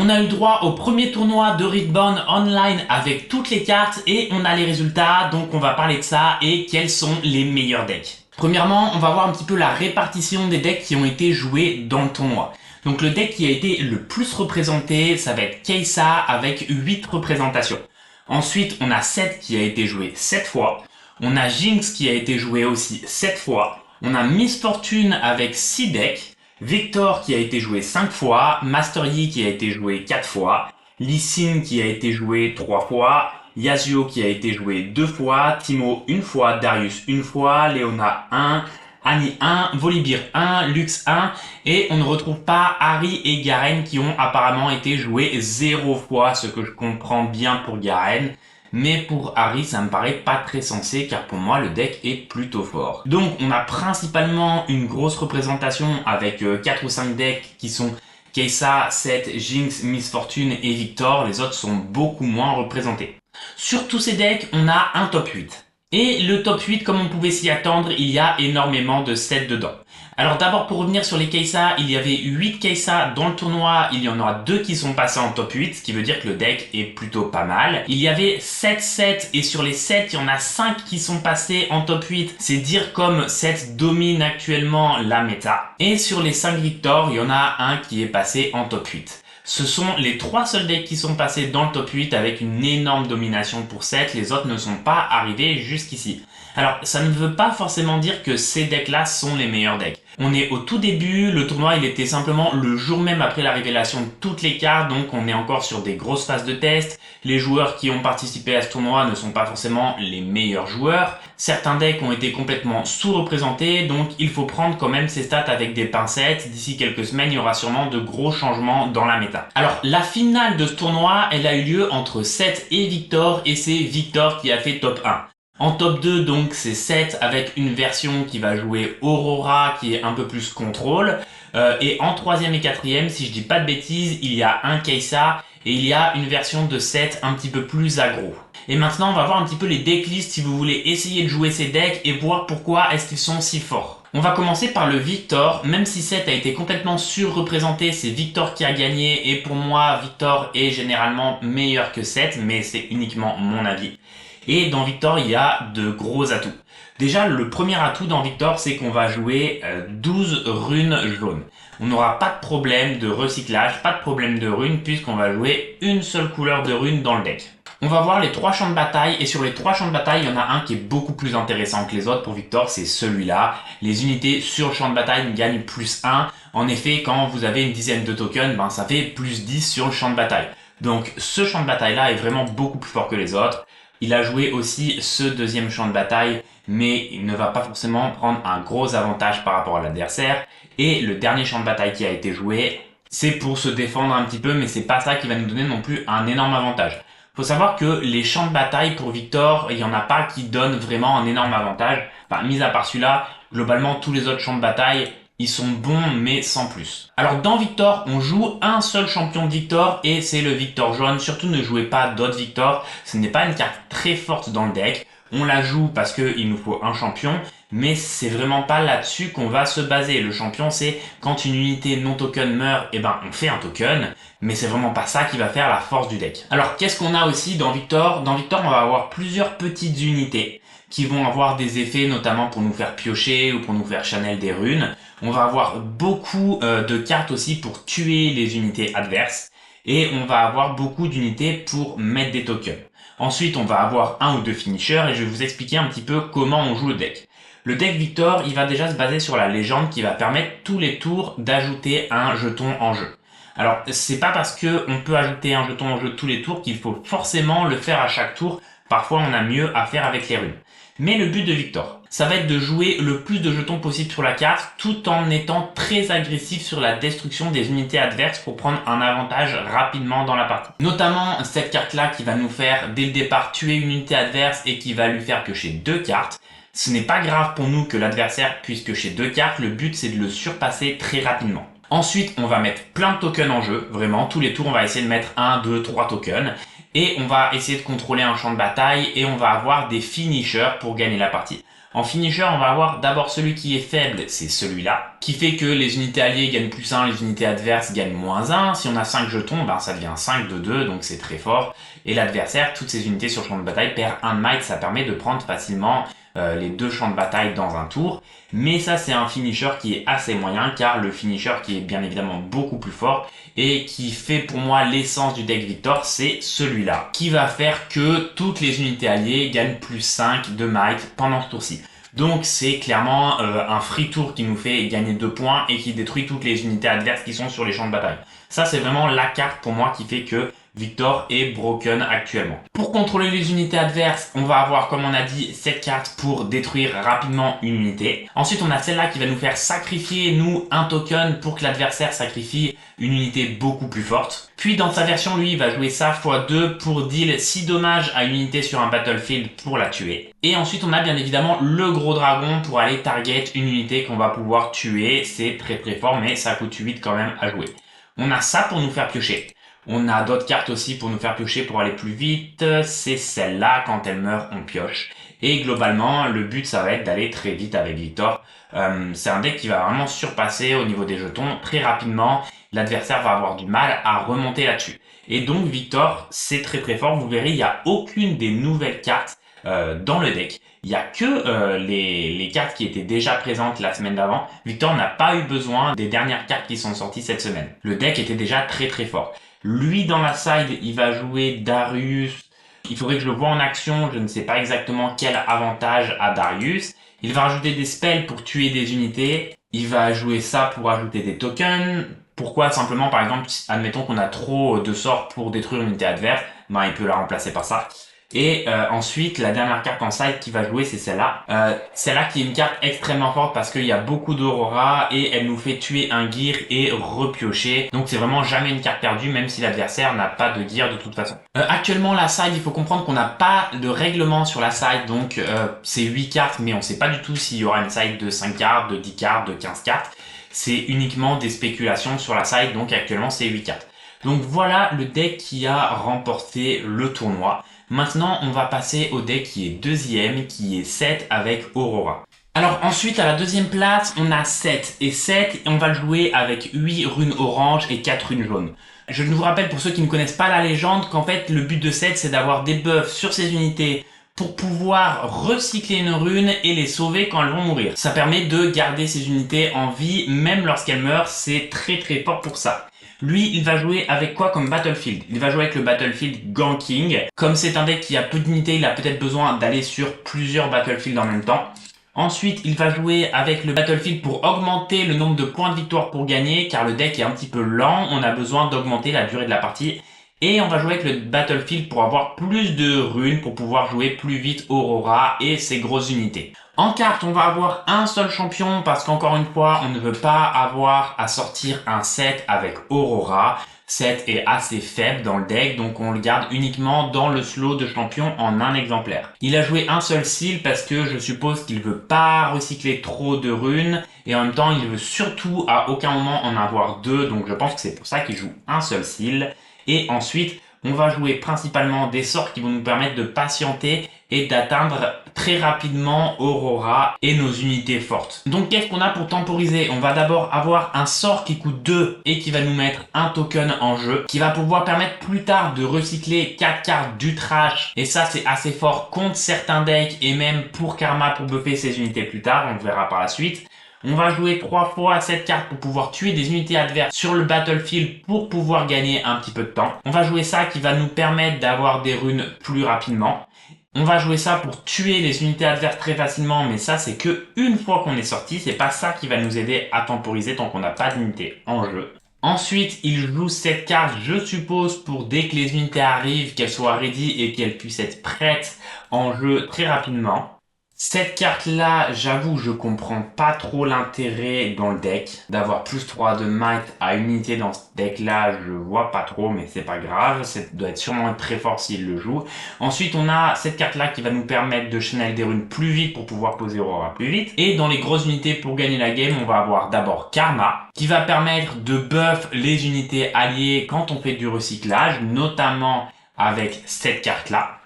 On a eu droit au premier tournoi de Riftbound Online avec toutes les cartes et on a les résultats, donc on va parler de ça et quels sont les meilleurs decks. Premièrement, on va voir un petit peu la répartition des decks qui ont été joués dans le tournoi. Donc le deck qui a été le plus représenté, ça va être Kai'Sa avec 8 représentations. Ensuite, on a Sett qui a été joué 7 fois. On a Jinx qui a été joué aussi 7 fois. On a Miss Fortune avec 6 decks. Victor qui a été joué 5 fois, Master Yi qui a été joué 4 fois, Lee Sin qui a été joué 3 fois, Yasuo qui a été joué 2 fois, Teemo 1 fois, Darius 1 fois, Leona 1, Annie 1, Volibear 1, Lux 1 et on ne retrouve pas Ahri et Garen qui ont apparemment été joués 0 fois, ce que je comprends bien pour Garen. Mais pour Ahri, ça me paraît pas très sensé car pour moi, le deck est plutôt fort. Donc, on a principalement une grosse représentation avec 4 ou 5 decks qui sont Kai'Sa, Sett, Jinx, Miss Fortune et Victor. Les autres sont beaucoup moins représentés. Sur tous ces decks, on a un top 8. Et le top 8, comme on pouvait s'y attendre, il y a énormément de sets dedans. Alors d'abord pour revenir sur les Kai'Sa, il y avait 8 Kai'Sa dans le tournoi, il y en aura 2 qui sont passés en top 8, ce qui veut dire que le deck est plutôt pas mal. Il y avait 7 sets et sur les 7, il y en a 5 qui sont passés en top 8, c'est dire comme Sett domine actuellement la méta. Et sur les 5 Victor, il y en a un qui est passé en top 8. Ce sont les 3 seuls decks qui sont passés dans le top 8 avec une énorme domination pour Sett, les autres ne sont pas arrivés jusqu'ici. Alors, ça ne veut pas forcément dire que ces decks-là sont les meilleurs decks. On est au tout début, le tournoi il était simplement le jour même après la révélation de toutes les cartes, donc on est encore sur des grosses phases de test. Les joueurs qui ont participé à ce tournoi ne sont pas forcément les meilleurs joueurs. Certains decks ont été complètement sous-représentés, donc il faut prendre quand même ces stats avec des pincettes. D'ici quelques semaines, il y aura sûrement de gros changements dans la méta. Alors, la finale de ce tournoi, elle a eu lieu entre Sett et Victor, et c'est Victor qui a fait top 1. En top 2, donc, c'est Sett avec une version qui va jouer Aurora, qui est un peu plus contrôle. Et en 3e et 4e, si je dis pas de bêtises, il y a un Kai'Sa et il y a une version de Sett un petit peu plus aggro. Et maintenant, on va voir un petit peu les decklists si vous voulez essayer de jouer ces decks et voir pourquoi est-ce qu'ils sont si forts. On va commencer par le Victor. Même si Sett a été complètement surreprésenté, c'est Victor qui a gagné. Et pour moi, Victor est généralement meilleur que Sett, mais c'est uniquement mon avis. Et dans Victor, il y a de gros atouts. Déjà, le premier atout dans Victor, c'est qu'on va jouer 12 runes jaunes. On n'aura pas de problème de recyclage, pas de problème de runes, puisqu'on va jouer une seule couleur de runes dans le deck. On va voir les 3 champs de bataille, et sur les 3 champs de bataille, il y en a un qui est beaucoup plus intéressant que les autres pour Victor, c'est celui-là. Les unités sur le champ de bataille gagnent plus 1. En effet, quand vous avez une dizaine de tokens, ben, ça fait plus 10 sur le champ de bataille. Donc ce champ de bataille-là est vraiment beaucoup plus fort que les autres. Il a joué aussi ce deuxième champ de bataille, mais il ne va pas forcément prendre un gros avantage par rapport à l'adversaire. Et le dernier champ de bataille qui a été joué, c'est pour se défendre un petit peu, mais c'est pas ça qui va nous donner non plus un énorme avantage. Faut savoir que les champs de bataille pour Victor, il y en a pas qui donnent vraiment un énorme avantage. Enfin, mis à part celui-là, globalement tous les autres champs de bataille, ils sont bons mais sans plus. Alors dans Victor, on joue un seul champion de Victor et c'est le Victor jaune. Surtout ne jouez pas d'autres Victor, ce n'est pas une carte très forte dans le deck. On la joue parce qu'il nous faut un champion, mais c'est vraiment pas là-dessus qu'on va se baser. Le champion, c'est quand une unité non token meurt, et ben on fait un token, mais c'est vraiment pas ça qui va faire la force du deck. Alors qu'est-ce qu'on a aussi dans Victor? Dans Victor, on va avoir plusieurs petites unités qui vont avoir des effets notamment pour nous faire piocher ou pour nous faire channel des runes. On va avoir beaucoup de cartes aussi pour tuer les unités adverses et on va avoir beaucoup d'unités pour mettre des tokens. Ensuite, on va avoir un ou deux finishers et je vais vous expliquer un petit peu comment on joue le deck. Le deck Victor, il va déjà se baser sur la légende qui va permettre tous les tours d'ajouter un jeton en jeu. Alors, c'est pas parce que on peut ajouter un jeton en jeu tous les tours qu'il faut forcément le faire à chaque tour. Parfois, on a mieux à faire avec les runes. Mais le but de Victor, ça va être de jouer le plus de jetons possible sur la carte tout en étant très agressif sur la destruction des unités adverses pour prendre un avantage rapidement dans la partie. Notamment cette carte-là qui va nous faire dès le départ tuer une unité adverse et qui va lui faire piocher 2 cartes. Ce n'est pas grave pour nous que l'adversaire puisse piocher 2 cartes, le but c'est de le surpasser très rapidement. Ensuite, on va mettre plein de tokens en jeu, vraiment, tous les tours on va essayer de mettre 1, 2, 3 tokens. Et on va essayer de contrôler un champ de bataille et on va avoir des finishers pour gagner la partie. En finisher, on va avoir d'abord celui qui est faible, c'est celui-là, qui fait que les unités alliées gagnent +1, les unités adverses gagnent -1. Si on a 5 jetons, ben ça devient 5 de 2, donc c'est très fort. Et l'adversaire, toutes ses unités sur le champ de bataille, perd 1 de might, ça permet de prendre facilement les 2 champs de bataille dans un tour. Mais ça, c'est un finisher qui est assez moyen, car le finisher qui est bien évidemment beaucoup plus fort et qui fait pour moi l'essence du deck Victor, c'est celui-là, qui va faire que toutes les unités alliées gagnent +5 de might pendant ce tour-ci. Donc c'est clairement un free tour qui nous fait gagner 2 points et qui détruit toutes les unités adverses qui sont sur les champs de bataille. Ça, c'est vraiment la carte pour moi qui fait que Victor est broken actuellement. Pour contrôler les unités adverses, on va avoir, comme on a dit, cette carte pour détruire rapidement une unité. Ensuite, on a celle-là qui va nous faire sacrifier, nous, un token pour que l'adversaire sacrifie une unité beaucoup plus forte. Puis, dans sa version, lui, il va jouer ça x2 pour deal 6 dommages à une unité sur un battlefield pour la tuer. Et ensuite, on a bien évidemment le gros dragon pour aller target une unité qu'on va pouvoir tuer. C'est très très fort, mais ça coûte 8 quand même à jouer. On a ça pour nous faire piocher. On a d'autres cartes aussi pour nous faire piocher pour aller plus vite. C'est celle-là, quand elle meurt, on pioche. Et globalement, le but, ça va être d'aller très vite avec Victor. C'est un deck qui va vraiment surpasser au niveau des jetons très rapidement. L'adversaire va avoir du mal à remonter là-dessus. Et donc, Victor, c'est très très fort. Vous verrez, il n'y a aucune des nouvelles cartes dans le deck. Il n'y a que les cartes qui étaient déjà présentes la semaine d'avant. Victor n'a pas eu besoin des dernières cartes qui sont sorties cette semaine. Le deck était déjà très très fort. Lui, dans la side, il va jouer Darius. Il faudrait que je le voie en action. Je ne sais pas exactement quel avantage a Darius. Il va rajouter des spells pour tuer des unités. Il va jouer ça pour ajouter des tokens. Pourquoi? Simplement, par exemple, admettons qu'on a trop de sorts pour détruire une unité adverse. Ben, il peut la remplacer par ça. Et ensuite, la dernière carte en side qui va jouer, c'est celle-là. Celle-là qui est une carte extrêmement forte parce qu'il y a beaucoup d'aurora et elle nous fait tuer un gear et repiocher. Donc c'est vraiment jamais une carte perdue, même si l'adversaire n'a pas de gear de toute façon. Actuellement, la side, il faut comprendre qu'on n'a pas de règlement sur la side. Donc c'est 8 cartes, mais on sait pas du tout s'il y aura une side de 5 cartes, de 10 cartes, de 15 cartes. C'est uniquement des spéculations sur la side, donc actuellement c'est 8 cartes. Donc voilà le deck qui a remporté le tournoi. Maintenant, on va passer au deck qui est deuxième, qui est 7 avec Aurora. Alors ensuite, à la deuxième place, on a 7. Et 7, on va le jouer avec 8 runes orange et 4 runes jaunes. Je vous rappelle pour ceux qui ne connaissent pas la légende qu'en fait, le but de 7, c'est d'avoir des buffs sur ces unités pour pouvoir recycler une rune et les sauver quand elles vont mourir. Ça permet de garder ces unités en vie, même lorsqu'elles meurent, c'est très très fort pour ça. Lui, il va jouer avec quoi comme battlefield? Il va jouer avec le battlefield ganking. Comme c'est un deck qui a peu d'unités, il a peut-être besoin d'aller sur plusieurs battlefields en même temps. Ensuite, il va jouer avec le battlefield pour augmenter le nombre de points de victoire pour gagner, car le deck est un petit peu lent, on a besoin d'augmenter la durée de la partie. Et on va jouer avec le battlefield pour avoir plus de runes, pour pouvoir jouer plus vite Aurora et ses grosses unités. En carte, on va avoir un seul champion parce qu'encore une fois, on ne veut pas avoir à sortir un set avec Aurora. 7 est assez faible dans le deck, donc on le garde uniquement dans le slot de champion en un exemplaire. Il a joué un seul seal parce que je suppose qu'il veut pas recycler trop de runes et en même temps, il veut surtout à aucun moment en avoir 2, donc je pense que c'est pour ça qu'il joue un seul seal. Et ensuite, on va jouer principalement des sorts qui vont nous permettre de patienter et d'atteindre très rapidement Aurora et nos unités fortes. Donc qu'est-ce qu'on a pour temporiser? On va d'abord avoir un sort qui coûte 2 et qui va nous mettre un token en jeu, qui va pouvoir permettre plus tard de recycler 4 cartes du trash. Et ça c'est assez fort contre certains decks et même pour Karma pour buffer ses unités plus tard, on le verra par la suite. On va jouer 3 fois cette carte pour pouvoir tuer des unités adverses sur le battlefield pour pouvoir gagner un petit peu de temps. On va jouer ça qui va nous permettre d'avoir des runes plus rapidement. On va jouer ça pour tuer les unités adverses très facilement, mais ça c'est que une fois qu'on est sorti, c'est pas ça qui va nous aider à temporiser tant qu'on n'a pas d'unité en jeu. Ensuite, il joue cette carte, je suppose, pour dès que les unités arrivent, qu'elles soient ready et qu'elles puissent être prêtes en jeu très rapidement. Cette carte-là, j'avoue, je comprends pas trop l'intérêt dans le deck. D'avoir plus 3 de might à une unité dans ce deck-là, je vois pas trop, mais c'est pas grave. Ça doit être sûrement très fort s'il le joue. Ensuite, on a cette carte-là qui va nous permettre de channel des runes plus vite pour pouvoir poser Aurora plus vite. Et dans les grosses unités pour gagner la game, on va avoir d'abord Karma, qui va permettre de buff les unités alliées quand on fait du recyclage, notamment avec cette carte-là.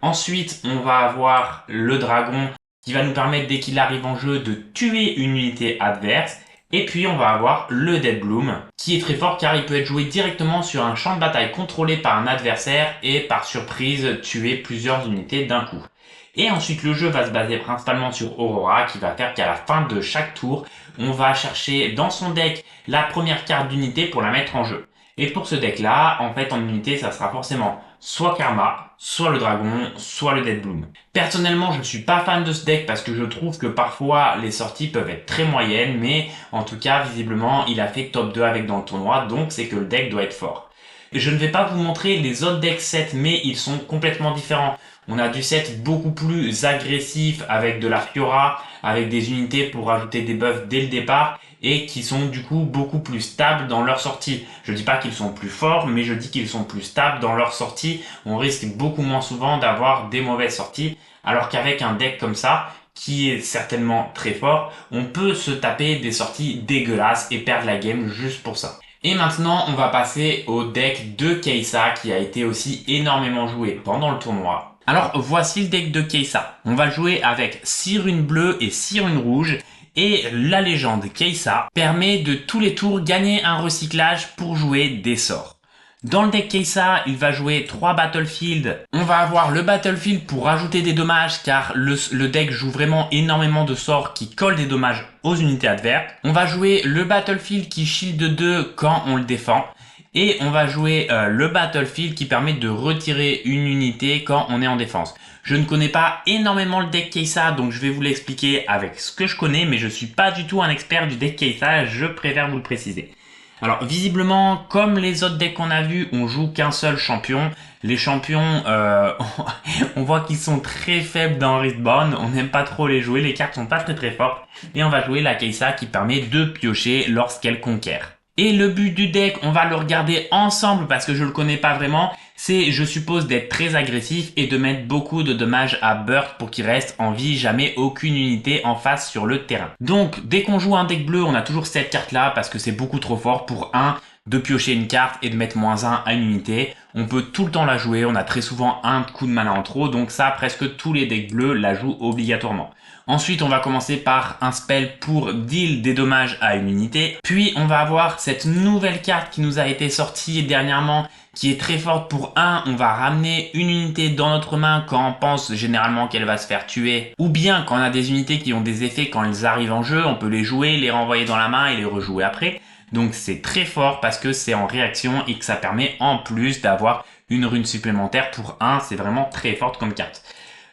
Ensuite, on va avoir le dragon qui va nous permettre dès qu'il arrive en jeu de tuer une unité adverse. Et puis on va avoir le Dead Bloom qui est très fort car il peut être joué directement sur un champ de bataille contrôlé par un adversaire et par surprise tuer plusieurs unités d'un coup. Et ensuite le jeu va se baser principalement sur Aurora qui va faire qu'à la fin de chaque tour, on va chercher dans son deck la première carte d'unité pour la mettre en jeu. Et pour ce deck là, en fait en unité ça sera forcément soit Karma, soit le Dragon, soit le Dead Bloom. Personnellement je ne suis pas fan de ce deck parce que je trouve que parfois les sorties peuvent être très moyennes, mais en tout cas visiblement il a fait top 2 avec dans le tournoi, donc c'est que le deck doit être fort. Et je ne vais pas vous montrer les autres decks sets, mais ils sont complètement différents. On a du set beaucoup plus agressif avec de la Fiora, avec des unités pour rajouter des buffs dès le départ et qui sont du coup beaucoup plus stables dans leur sortie. Je dis pas qu'ils sont plus forts, mais je dis qu'ils sont plus stables dans leur sortie. On risque beaucoup moins souvent d'avoir des mauvaises sorties, alors qu'avec un deck comme ça, qui est certainement très fort, on peut se taper des sorties dégueulasses et perdre la game juste pour ça. Et maintenant, on va passer au deck de Kai'Sa qui a été aussi énormément joué pendant le tournoi. Alors voici le deck de Kai'Sa. On va le jouer avec 6 runes bleues et 6 runes rouges. Et la légende Kai'Sa permet de tous les tours gagner un recyclage pour jouer des sorts. Dans le deck Kai'Sa, il va jouer 3 Battlefield. On va avoir le Battlefield pour rajouter des dommages car le deck joue vraiment énormément de sorts qui collent des dommages aux unités adverses. On va jouer le Battlefield qui shield 2 quand on le défend. Et on va jouer le Battlefield qui permet de retirer une unité quand on est en défense. Je ne connais pas énormément le deck Kai'Sa, donc je vais vous l'expliquer avec ce que je connais, mais je suis pas du tout un expert du deck Kai'Sa, je préfère vous le préciser. Alors visiblement, comme les autres decks qu'on a vus, on joue qu'un seul champion. Les champions, on voit qu'ils sont très faibles dans Riftbound, on n'aime pas trop les jouer, les cartes sont pas très fortes. Et on va jouer la Kai'Sa qui permet de piocher lorsqu'elle conquiert. Et le but du deck, on va le regarder ensemble parce que je le connais pas vraiment, c'est je suppose d'être très agressif et de mettre beaucoup de dommages à Burst pour qu'il reste en vie jamais aucune unité en face sur le terrain. Donc dès qu'on joue un deck bleu, on a toujours cette carte là parce que c'est beaucoup trop fort pour de piocher une carte et de mettre -1 à une unité. On peut tout le temps la jouer, on a très souvent un coup de mana en trop, donc ça presque tous les decks bleus la jouent obligatoirement. Ensuite, on va commencer par un spell pour deal des dommages à une unité. Puis, on va avoir cette nouvelle carte qui nous a été sortie dernièrement, qui est très forte pour on va ramener une unité dans notre main quand on pense généralement qu'elle va se faire tuer. Ou bien, quand on a des unités qui ont des effets quand elles arrivent en jeu, on peut les jouer, les renvoyer dans la main et les rejouer après. Donc, c'est très fort parce que c'est en réaction et que ça permet en plus d'avoir une rune supplémentaire pour c'est vraiment très forte comme carte.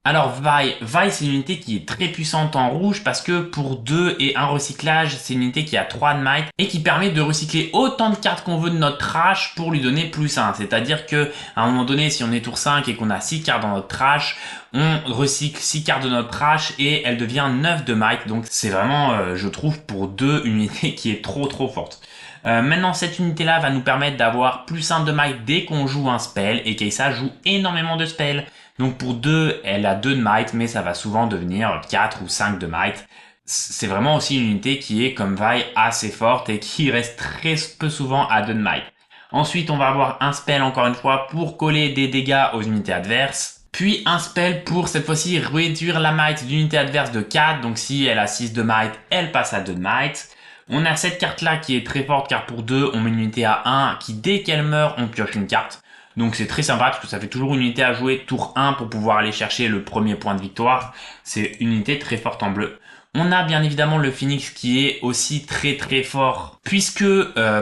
Alors Vi c'est une unité qui est très puissante en rouge parce que pour 2 et 1 recyclage, c'est une unité qui a 3 de might et qui permet de recycler autant de cartes qu'on veut de notre trash pour lui donner +1. C'est-à-dire que à un moment donné, si on est tour 5 et qu'on a 6 cartes dans notre trash, on recycle 6 cartes de notre trash et elle devient 9 de might. Donc c'est vraiment, je trouve, pour 2, une unité qui est trop forte. Maintenant, cette unité-là va nous permettre d'avoir +1 de might dès qu'on joue un spell et Kai'Sa joue énormément de spells. Donc pour 2, elle a 2 de might, mais ça va souvent devenir 4 ou 5 de might. C'est vraiment aussi une unité qui est, comme Vi, assez forte et qui reste très peu souvent à 2 de might. Ensuite, on va avoir un spell, encore une fois, pour coller des dégâts aux unités adverses. Puis un spell pour, cette fois-ci, réduire la might d'une unité adverse de 4. Donc si elle a 6 de might, elle passe à 2 de might. On a cette carte-là qui est très forte car pour 2, on met une unité à 1 qui, dès qu'elle meurt, on pioche une carte. Donc c'est très sympa parce que ça fait toujours une unité à jouer tour 1 pour pouvoir aller chercher le premier point de victoire. C'est une unité très forte en bleu. On a bien évidemment le Phoenix qui est aussi très fort puisque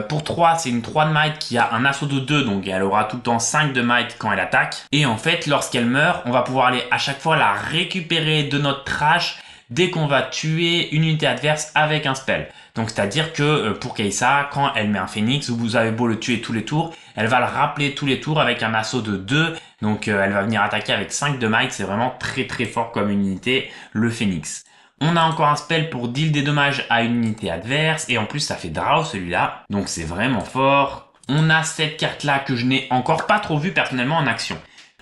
pour 3 c'est une 3 de might qui a un assaut de 2 donc elle aura tout le temps 5 de might quand elle attaque. Et en fait lorsqu'elle meurt on va pouvoir aller à chaque fois la récupérer de notre trash dès qu'on va tuer une unité adverse avec un spell. Donc c'est-à-dire que pour Kai'Sa, quand elle met un Phoenix, vous avez beau le tuer tous les tours, elle va le rappeler tous les tours avec un assaut de 2. Donc elle va venir attaquer avec 5 de might, c'est vraiment très fort comme unité, le Phoenix. On a encore un spell pour deal des dommages à une unité adverse, et en plus ça fait draw celui-là, donc c'est vraiment fort. On a cette carte-là que je n'ai encore pas trop vue personnellement en action.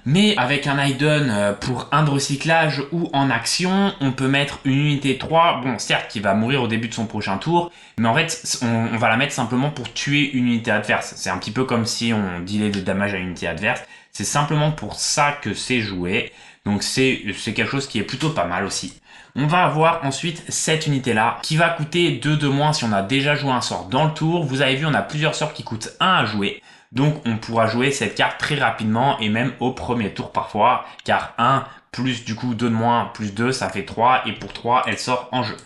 Mais avec un Aiden pour 1 de recyclage ou en action, on peut mettre une unité 3, bon certes qui va mourir au début de son prochain tour, mais en fait on va la mettre simplement pour tuer une unité adverse. C'est un petit peu comme si on dealait des dommages à une unité adverse, c'est simplement pour ça que c'est joué, donc c'est quelque chose qui est plutôt pas mal aussi. On va avoir ensuite cette unité-là qui va coûter 2 de moins si on a déjà joué un sort dans le tour. Vous avez vu, on a plusieurs sorts qui coûtent 1 à jouer. Donc on pourra jouer cette carte très rapidement et même au premier tour parfois, car 1 plus du coup 2 de moins plus 2, ça fait 3 et pour 3, elle sort en jeu.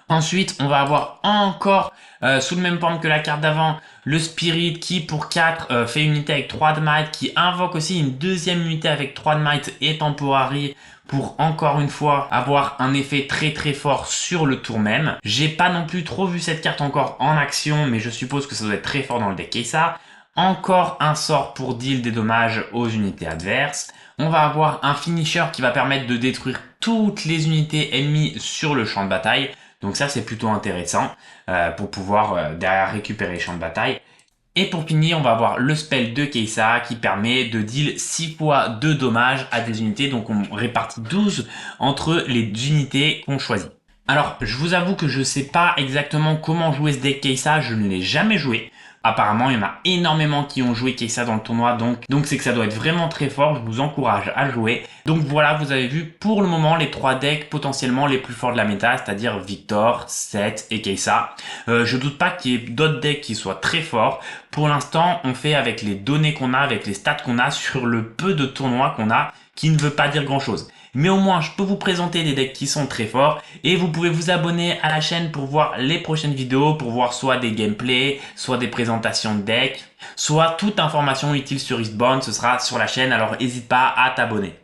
Ensuite, on va avoir encore, sous le même forme que la carte d'avant, le Spirit qui pour 4 fait une unité avec 3 de might, qui invoque aussi une deuxième unité avec 3 de might et temporary pour encore une fois avoir un effet très fort sur le tour même. J'ai pas non plus trop vu cette carte encore en action, mais je suppose que ça doit être très fort dans le deck Kai'Sa. Encore un sort pour deal des dommages aux unités adverses. On va avoir un finisher qui va permettre de détruire toutes les unités ennemies sur le champ de bataille. Donc ça c'est plutôt intéressant pour pouvoir derrière récupérer les champs de bataille. Et pour finir, on va avoir le spell de Kai'Sa qui permet de deal 6 fois de dommages à des unités. Donc on répartit 12 entre les unités qu'on choisit. Alors je vous avoue que je sais pas exactement comment jouer ce deck Kai'Sa, je ne l'ai jamais joué. Apparemment, il y en a énormément qui ont joué Kai'Sa dans le tournoi, donc c'est que ça doit être vraiment très fort, je vous encourage à le jouer. Donc voilà, vous avez vu pour le moment les 3 decks potentiellement les plus forts de la méta, c'est-à-dire Viktor, Sett et Kai'Sa. Je doute pas qu'il y ait d'autres decks qui soient très forts. Pour l'instant, on fait avec les données qu'on a, avec les stats qu'on a sur le peu de tournois qu'on a, qui ne veut pas dire grand-chose. Mais au moins, je peux vous présenter des decks qui sont très forts et vous pouvez vous abonner à la chaîne pour voir les prochaines vidéos, pour voir soit des gameplays, soit des présentations de decks, soit toute information utile sur Eastbourne, ce sera sur la chaîne, alors n'hésite pas à t'abonner.